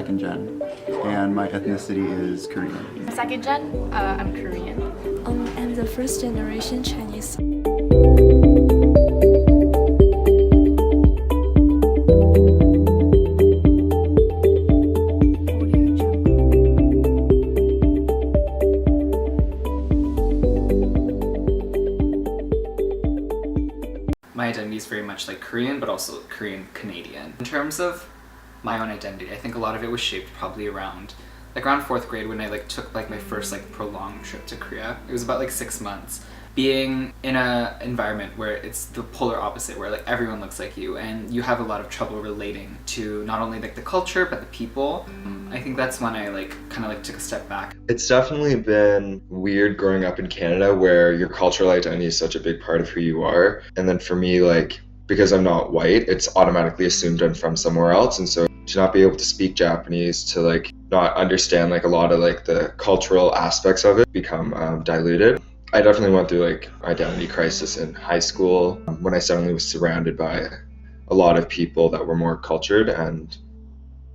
second gen, and my ethnicity is Korean. Second gen, I'm Korean. I'm the first generation Chinese. My identity is very much like Korean, but also Korean Canadian. In terms of my own identity, I think a lot of it was shaped probably around 4th grade when I took my first prolonged trip to Korea. It was about 6 months. Being in a environment where it's the polar opposite, where everyone looks like you and you have a lot of trouble relating to not only the culture but the people. I think that's when I kind of took a step back. It's definitely been weird growing up in Canada where your cultural identity is such a big part of who you are. And then for me, because I'm not white, it's automatically assumed I'm from somewhere else. And so to not be able to speak Japanese, to not understand a lot of the cultural aspects of it become diluted. I definitely went through identity crisis in high school when I suddenly was surrounded by a lot of people that were more cultured, and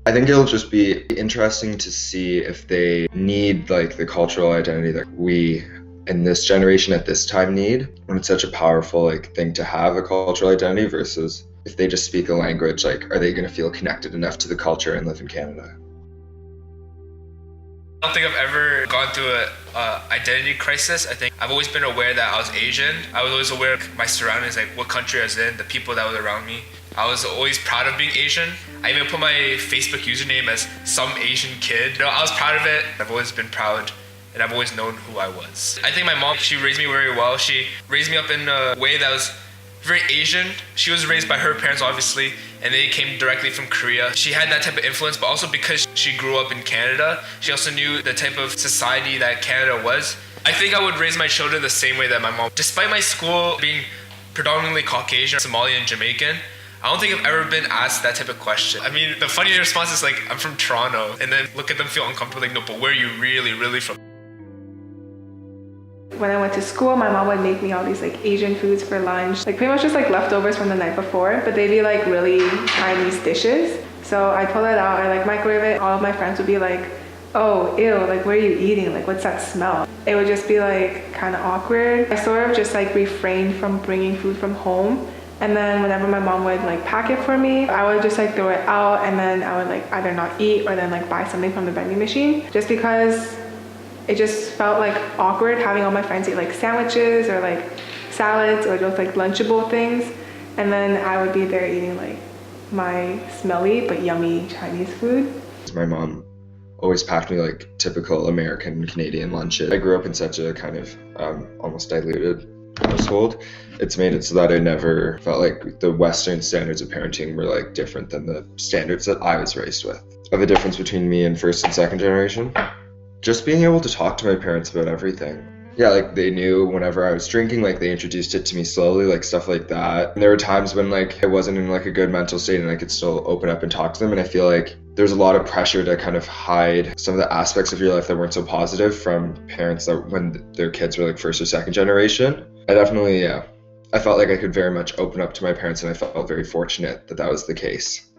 I think it'll just be interesting to see if they need the cultural identity that we in this generation at this time need, when it's such a powerful thing to have a cultural identity, versus if they just speak a language, are they going to feel connected enough to the culture and live in Canada? I don't think I've ever gone through a identity crisis. I think I've always been aware that I was Asian. I was always aware of my surroundings, what country I was in, the people that were around me. I was always proud of being Asian. I even put my Facebook username as some Asian kid. I was proud of it. I've always been proud, and I've always known who I was. I think my mom, she raised me very well. She raised me up in a way that was very Asian. She was raised by her parents, obviously, and they came directly from Korea. She had that type of influence, but also because she grew up in Canada, she also knew the type of society that Canada was. I think I would raise my children the same way that my mom. Despite my school being predominantly Caucasian, Somali, and Jamaican, I don't think I've ever been asked that type of question. I mean, the funny response is I'm from Toronto, and then look at them feel uncomfortable, no, but where are you really from? When I went to school, my mom would make me all these Asian foods for lunch, pretty much just leftovers from the night before, but they'd be really Chinese dishes. So I pull it out, I microwave it. All of my friends would be oh, ew, where are you eating? What's that smell? It would just be kind of awkward. I sort of just refrained from bringing food from home. And then whenever my mom would pack it for me, I would just throw it out, and then I would either not eat or then buy something from the vending machine, just because it just felt awkward having all my friends eat sandwiches or salads or just Lunchable things, and then I would be there eating my smelly but yummy Chinese food. My mom always packed me typical American Canadian lunches. I grew up in such a kind of almost diluted household. It's made it so that I never felt the Western standards of parenting were different than the standards that I was raised with. Of a difference between me and first and second generation. Just being able to talk to my parents about everything. Yeah, they knew whenever I was drinking, they introduced it to me slowly, stuff like that. And there were times when I wasn't in a good mental state and I could still open up and talk to them. And I feel there's a lot of pressure to kind of hide some of the aspects of your life that weren't so positive from parents that when their kids were first or second generation. I definitely, yeah, I felt I could very much open up to my parents, and I felt very fortunate that that was the case.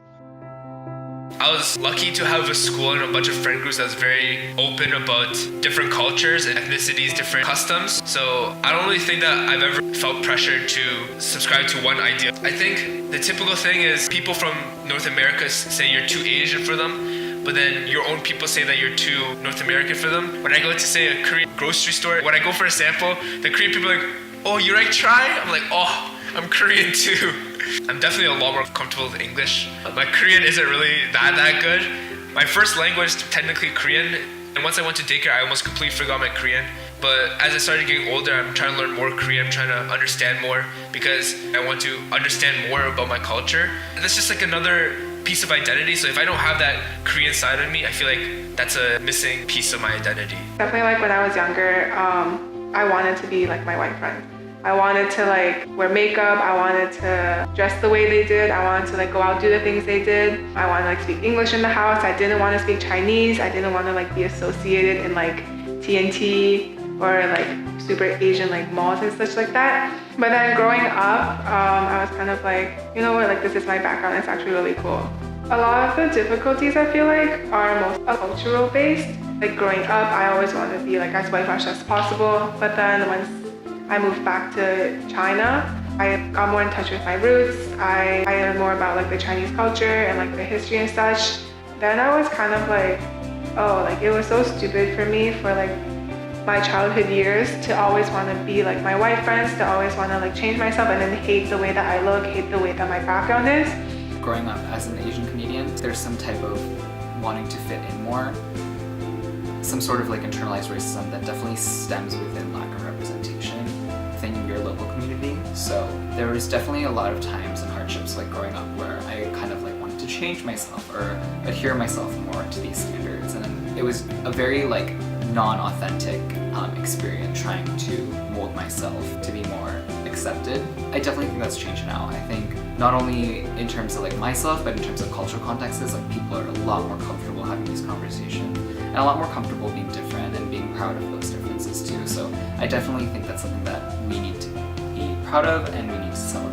I was lucky to have a school and a bunch of friend groups that was very open about different cultures and ethnicities, different customs. So I don't really think that I've ever felt pressure to subscribe to one idea. I think the typical thing is people from North America say you're too Asian for them, but then your own people say that you're too North American for them. When I go to say a Korean grocery store, when I go for a sample, the Korean people are oh, you try? I'm oh, I'm Korean too. I'm definitely a lot more comfortable with English. My Korean isn't really that good. My first language is technically Korean, and once I went to daycare, I almost completely forgot my Korean. But as I started getting older, I'm trying to learn more Korean. I'm trying to understand more because I want to understand more about my culture. And that's just another piece of identity. So if I don't have that Korean side of me, I feel that's a missing piece of my identity. Definitely when I was younger, I wanted to be my white friend. I wanted to wear makeup. I wanted to dress the way they did. I wanted to go out do the things they did. I wanted to speak English in the house. I didn't want to speak Chinese. I didn't want to be associated in TNT or super Asian malls and such like that. But then growing up, I was kind of you know what, this is my background. It's actually really cool. A lot of the difficulties I feel like are most cultural based. Like growing up, I always wanted to be like as whitewash as possible. But then once I moved back to China, I got more in touch with my roots. I learned more about like the Chinese culture and like the history and such. Then I was kind of like, oh, like it was so stupid for me for like my childhood years to always want to be like my white friends, to always want to like change myself and then hate the way that I look, hate the way that my background is. Growing up as an Asian Canadian, there's some type of wanting to fit in more, some sort of like internalized racism that definitely stems within lack of representation within your local community. So there was definitely a lot of times and hardships like growing up where I kind of like wanted to change myself or adhere myself more to these standards, and it was a very like non-authentic experience trying to mold myself to be more accepted. I definitely think that's changed now. I think not only in terms of like myself, but in terms of cultural contexts, like people are a lot more comfortable having these conversations and a lot more comfortable being different and being proud of those differences too. So I definitely think that's something that we need to be proud of and we need to celebrate.